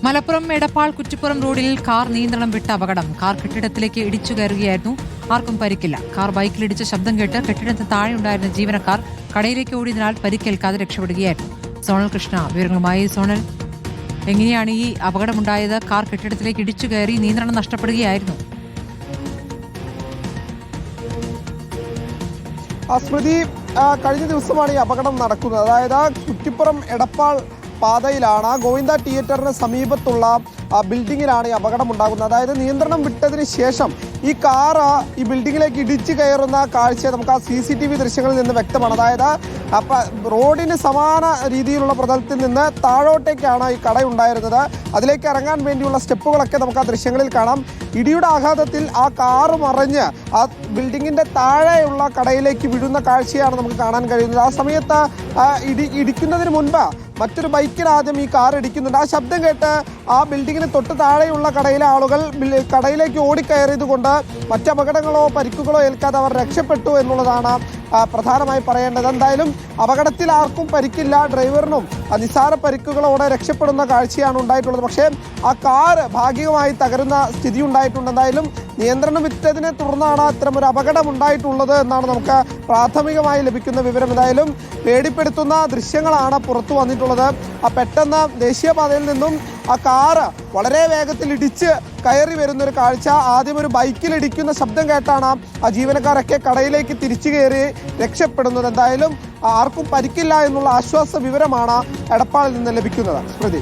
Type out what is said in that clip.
മലപ്പുറം എടപ്പാൾ കുറ്റിപ്പുറം റോഡിൽ കാർ നിയന്ത്രണം വിട്ട അപകടം. കാർ കെട്ടിടത്തിലേക്ക് ഇടിച്ചു കയറുകയായിരുന്നു. ആർക്കും പരിക്കില്ല. കാർ ബൈക്കിലിടിച്ച ശബ്ദം കേട്ട് കെട്ടിടത്തിന് താഴെയുണ്ടായിരുന്ന ജീവനക്കാർ കടയിലേക്ക് ഓടിയതിനാൽ പരിക്കേൽക്കാതെ രക്ഷപ്പെടുകയായിരുന്നു. സോണൽ കൃഷ്ണ വിവരങ്ങളുമായി. സോണൽ, എങ്ങനെയാണ് ഈ അപകടമുണ്ടായത്? കാർ കെട്ടിടത്തിലേക്ക് ഇടിച്ചു കയറി നിയന്ത്രണം നഷ്ടപ്പെടുകയായിരുന്നു. സ്മൃതി, കഴിഞ്ഞ ദിവസമാണ് ഈ അപകടം നടക്കുന്നത്. അതായത് കുറ്റിപ്പുറം എടപ്പാൾ പാതയിലാണ്, ഗോവിന്ദ തിയേറ്ററിന് സമീപത്തുള്ള ബിൽഡിങ്ങിലാണ് ഈ അപകടം ഉണ്ടാകുന്നത്. അതായത് നിയന്ത്രണം വിട്ടതിന് ശേഷം ഈ കാറ് ഈ ബിൽഡിങ്ങിലേക്ക് ഇടിച്ചു കയറുന്ന കാഴ്ച നമുക്ക് ആ CCTV ദൃശ്യങ്ങളിൽ നിന്ന് വ്യക്തമാണ്. അതായത് റോഡിന് സമാന രീതിയിലുള്ള പ്രതലത്തിൽ നിന്ന് താഴോട്ടേക്കാണ് ഈ കട ഉണ്ടായിരുന്നത്. അതിലേക്ക് ഇറങ്ങാൻ വേണ്ടിയുള്ള സ്റ്റെപ്പുകളൊക്കെ നമുക്ക് ആ ദൃശ്യങ്ങളിൽ കാണാം. ഇടിയുടെ ആഘാതത്തിൽ ആ കാറ് മറിഞ്ഞ് ആ ബിൽഡിങ്ങിൻ്റെ താഴെയുള്ള കടയിലേക്ക് വിടുന്ന കാഴ്ചയാണ് നമുക്ക് കാണാൻ കഴിയുന്നത്. ആ സമയത്ത് ഇടിക്കുന്നതിന് മുൻപ് മറ്റൊരു ബൈക്കിന് ആദ്യം ഈ കാർ ഇടിക്കുന്നുണ്ട്. ആ ശബ്ദം കേട്ട് ആ ബിൽഡിങ്ങിന് തൊട്ട് താഴെയുള്ള കടയിലെ ആളുകൾ കടയിലേക്ക് ഓടിക്കയറിയത് കൊണ്ട് മറ്റപകടങ്ങളോ പരിക്കുകളോ ഏൽക്കാതെ അവർ രക്ഷപ്പെട്ടു എന്നുള്ളതാണ് പ്രധാനമായി പറയേണ്ടത്. എന്തായാലും അപകടത്തിൽ ആർക്കും പരിക്കില്ല. ഡ്രൈവറിനും നിസ്സാര പരിക്കുകളോടെ രക്ഷപ്പെടുന്ന കാഴ്ചയാണ് ഉണ്ടായിട്ടുള്ളത്. പക്ഷേ ആ കാർ ഭാഗികമായി തകരുന്ന സ്ഥിതി ഉണ്ടായിട്ടുണ്ട്. എന്തായാലും നിയന്ത്രണം വിട്ടതിനെ തുടർന്നാണ് അത്തരമൊരു അപകടം ഉണ്ടായിട്ടുള്ളത് എന്നാണ് നമുക്ക് പ്രാഥമികമായി ലഭിക്കുന്ന വിവരം. എന്തായാലും പേടിപ്പെടുത്തുന്ന ദൃശ്യങ്ങളാണ് പുറത്തു വന്നിട്ടുള്ളത്. പെട്ടെന്ന് ദേശീയപാതയിൽ നിന്നും ആ കാറ് വളരെ വേഗത്തിൽ ഇടിച്ച് കയറി വരുന്നൊരു കാഴ്ച. ആദ്യം ഒരു ബൈക്കിൽ ഇടിക്കുന്ന ശബ്ദം കേട്ടാണ് ആ ജീവനക്കാരൊക്കെ കടയിലേക്ക് തിരിച്ചു കയറി രക്ഷപ്പെടുന്നത്. എന്തായാലും ആർക്കും പരിക്കില്ല എന്നുള്ള ആശ്വാസ വിവരമാണ് എടപ്പാളിൽ നിന്ന് ലഭിക്കുന്നത്. സ്മൃതി.